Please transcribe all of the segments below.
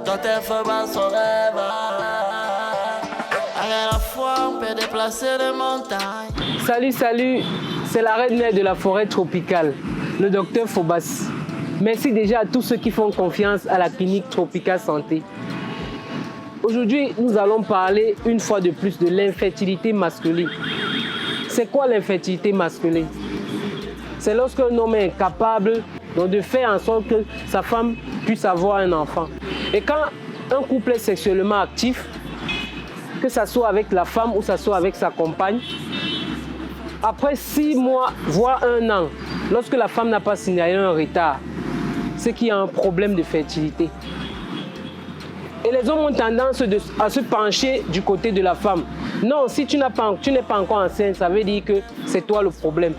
Quand elle fait mal son rêve, à la fois on peut déplacer les montagnes. Salut, c'est la reine mère de la forêt tropicale, le docteur Phobas. Merci déjà à tous ceux qui font confiance à la clinique Tropical Santé. Aujourd'hui, nous allons parler une fois de plus de l'infertilité masculine. C'est quoi l'infertilité masculine? C'est lorsqu'un homme est incapable de faire en sorte que sa femme puisse avoir un enfant. Et quand un couple est sexuellement actif, que ce soit avec la femme ou que ce soit avec sa compagne, après 6 mois, voire 1 an, lorsque la femme n'a pas signalé un retard, c'est qu'il y a un problème de fertilité. Et les hommes ont tendance à se pencher du côté de la femme. Non, si tu n'es pas encore enceinte, ça veut dire que c'est toi le problème.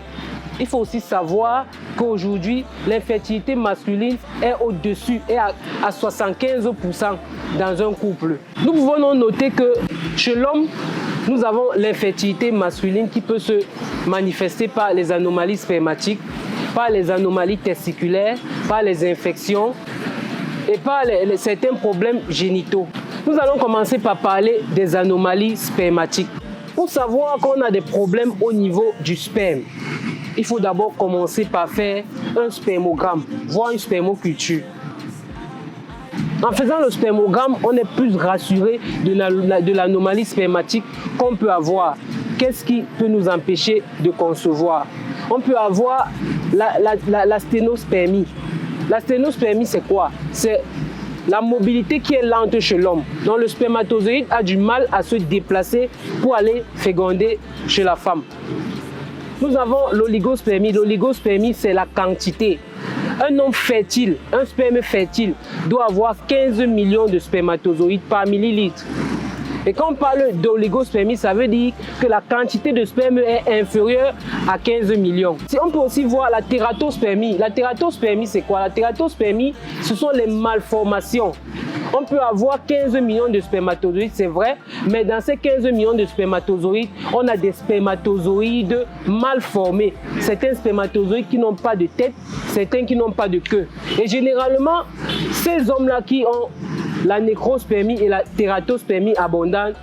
Il faut aussi savoir qu'aujourd'hui, l'infertilité masculine est au-dessus, est à 75% dans un couple. Nous pouvons noter que chez l'homme, nous avons l'infertilité masculine qui peut se manifester par les anomalies spermatiques, par les anomalies testiculaires, par les infections et par certains problèmes génitaux. Nous allons commencer par parler des anomalies spermatiques. Pour savoir qu'on a des problèmes au niveau du sperme, il faut d'abord commencer par faire un spermogramme, voire une spermoculture. En faisant le spermogramme, on est plus rassuré de l'anomalie spermatique qu'on peut avoir. Qu'est-ce qui peut nous empêcher de concevoir? On peut avoir la sténospermie. La sténospermie, c'est quoi? C'est la mobilité qui est lente chez l'homme. Donc le spermatozoïde a du mal à se déplacer pour aller féconder chez la femme. Nous avons l'oligospermie. L'oligospermie, c'est la quantité. Un homme fertile, un sperme fertile, doit avoir 15 millions de spermatozoïdes par millilitre. Et quand on parle d'oligospermie, ça veut dire que la quantité de sperme est inférieure à 15 millions. On peut aussi voir la tératospermie. La tératospermie, c'est quoi? La tératospermie, ce sont les malformations. On peut avoir 15 millions de spermatozoïdes, c'est vrai, mais dans ces 15 millions de spermatozoïdes, on a des spermatozoïdes mal formés. Certains spermatozoïdes qui n'ont pas de tête, certains qui n'ont pas de queue. Et généralement, ces hommes-là qui ont la nécrospermie et la tératospermie abondante,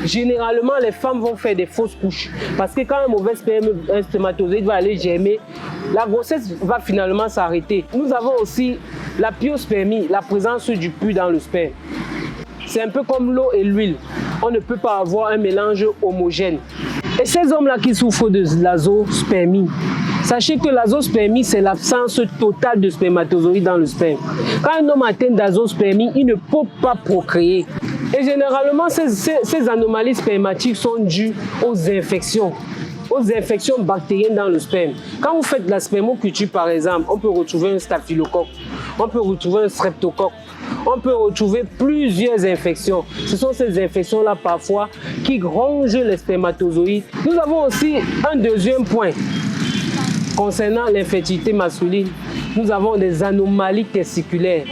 généralement les femmes vont faire des fausses couches. Parce que quand un mauvais spermatozoïde va aller germer, la grossesse va finalement s'arrêter. Nous avons aussi la pyospermie, la présence du pus dans le sperme. C'est un peu comme l'eau et l'huile. On ne peut pas avoir un mélange homogène. Et ces hommes-là qui souffrent de l'azospermie, sachez que l'azospermie, c'est l'absence totale de spermatozoïdes dans le sperme. Quand un homme atteint d'azospermie, il ne peut pas procréer. Et généralement, ces anomalies spermatiques sont dues aux infections bactériennes dans le sperme. Quand vous faites de la spermoculture, par exemple, on peut retrouver un staphylocoque, on peut retrouver un streptocoque, on peut retrouver plusieurs infections. Ce sont ces infections-là parfois qui rongent les spermatozoïdes. Nous avons aussi un deuxième point concernant l'infertilité masculine. Nous avons des anomalies testiculaires.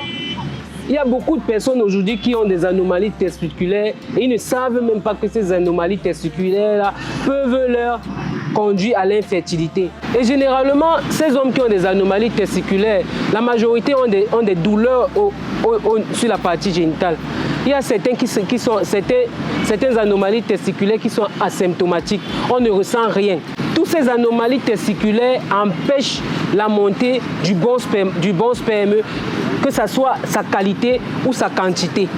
Il y a beaucoup de personnes aujourd'hui qui ont des anomalies testiculaires et ils ne savent même pas que ces anomalies testiculaires-là peuvent leur conduire à l'infertilité. Et généralement, ces hommes qui ont des anomalies testiculaires, la majorité ont des douleurs sur la partie génitale. Il y a certaines anomalies testiculaires qui sont asymptomatiques. On ne ressent rien. Toutes ces anomalies testiculaires empêchent la montée du bon sperme, que ce soit sa qualité ou sa quantité.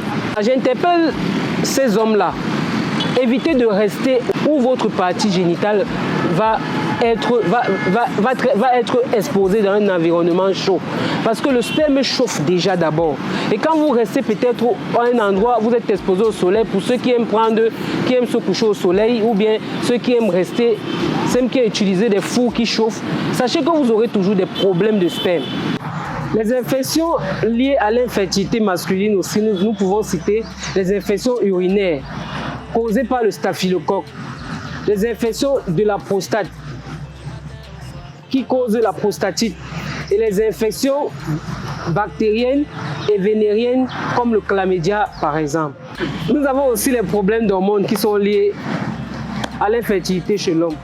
J'interpelle ces hommes-là. Évitez de rester où votre partie génitale va être exposée dans un environnement chaud. Parce que le sperme chauffe déjà d'abord. Et quand vous restez peut-être à un endroit où vous êtes exposé au soleil, pour ceux qui aiment se coucher au soleil, ou bien ceux qui aiment utiliser des fours qui chauffent, sachez que vous aurez toujours des problèmes de sperme. Les infections liées à l'infertilité masculine aussi, nous pouvons citer les infections urinaires causées par le staphylocoque, les infections de la prostate qui causent la prostatite et les infections bactériennes et vénériennes comme le chlamydia par exemple. Nous avons aussi les problèmes d'hormones qui sont liés à l'infertilité chez l'homme.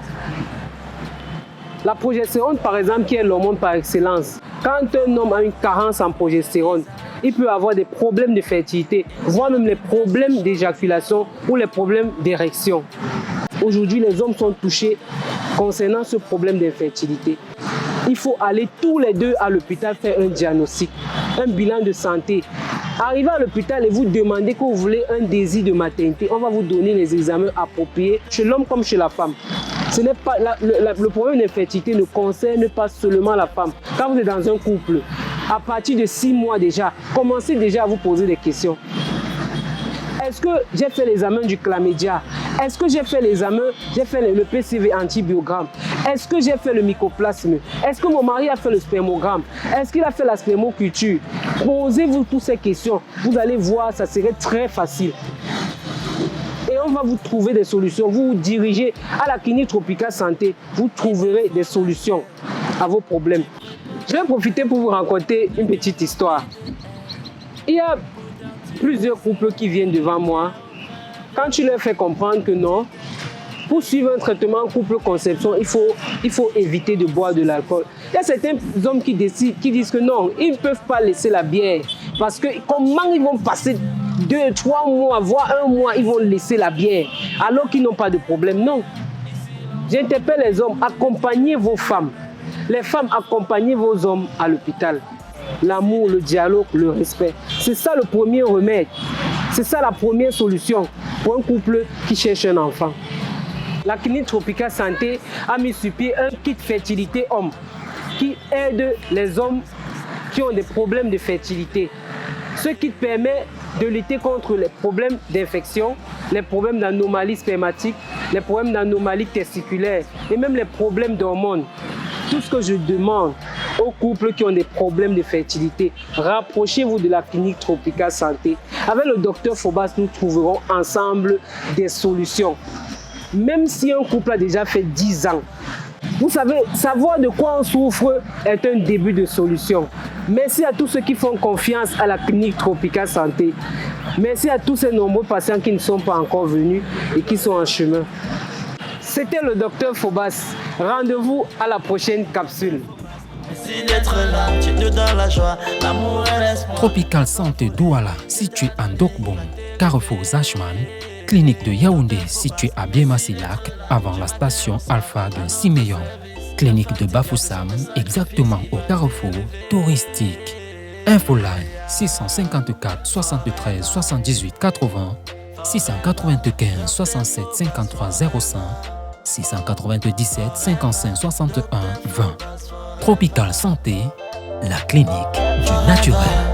La progestérone par exemple, qui est l'hormone par excellence, Quand un homme a une carence en progestérone, il peut avoir des problèmes de fertilité, voire même les problèmes d'éjaculation ou les problèmes d'érection. Aujourd'hui, les hommes sont touchés concernant ce problème d'infertilité. Il faut aller tous les deux à l'hôpital faire un diagnostic, un bilan de santé. Arrivez à l'hôpital et vous demandez que vous voulez un désir de maternité. On va vous donner les examens appropriés chez l'homme comme chez la femme. Ce n'est pas le problème d'infertilité ne concerne pas seulement la femme. Quand vous êtes dans un couple, à partir de 6 mois déjà, commencez déjà à vous poser des questions. Est-ce que j'ai fait l'examen du chlamydia? Est-ce que j'ai fait l'examen, j'ai fait le PCV antibiogramme? Est-ce que j'ai fait le mycoplasme? Est-ce que mon mari a fait le spermogramme? Est-ce qu'il a fait la spermoculture? Posez-vous toutes ces questions. Vous allez voir, ça serait très facile. Et on va vous trouver des solutions. Vous vous dirigez à la clinique Tropical Santé. Vous trouverez des solutions à vos problèmes. Je vais profiter pour vous raconter une petite histoire. Il y a plusieurs couples qui viennent devant moi. Quand tu leur fais comprendre que non, pour suivre un traitement couple-conception, il faut éviter de boire de l'alcool. Il y a certains hommes qui disent que non, ils ne peuvent pas laisser la bière. Parce que comment ils vont passer 2, 3 mois, voire 1 mois, ils vont laisser la bière alors qu'ils n'ont pas de problème. Non. J'interpelle les hommes, accompagnez vos femmes. Les femmes, accompagnez vos hommes à l'hôpital. L'amour, le dialogue, le respect. C'est ça le premier remède. C'est ça la première solution pour un couple qui cherche un enfant. La clinique Tropical Santé a mis sur pied un kit fertilité homme qui aide les hommes qui ont des problèmes de fertilité. Ce kit permet de lutter contre les problèmes d'infection, les problèmes d'anomalies spermatiques, les problèmes d'anomalies testiculaires et même les problèmes d'hormones. Tout ce que je demande aux couples qui ont des problèmes de fertilité, rapprochez-vous de la clinique Tropical Santé. Avec le docteur Phobas, nous trouverons ensemble des solutions. Même si un couple a déjà fait 10 ans, vous savez, savoir de quoi on souffre est un début de solution. Merci à tous ceux qui font confiance à la clinique Tropical Santé. Merci à tous ces nombreux patients qui ne sont pas encore venus et qui sont en chemin. C'était le docteur Phobas. Rendez-vous à la prochaine capsule. Merci d'être là, tu te donnes la joie, l'amour et l'espoir. Tropical Santé Douala, situé en Dokbom, Carrefour Zachman. Clinique de Yaoundé, située à Biémassilac, avant la station Alpha de Siméon. Clinique de Bafoussam, exactement au carrefour touristique. Infoline 654 73 78 80 695 67 53 05 697 55 61 20. Tropical Santé, la clinique du naturel.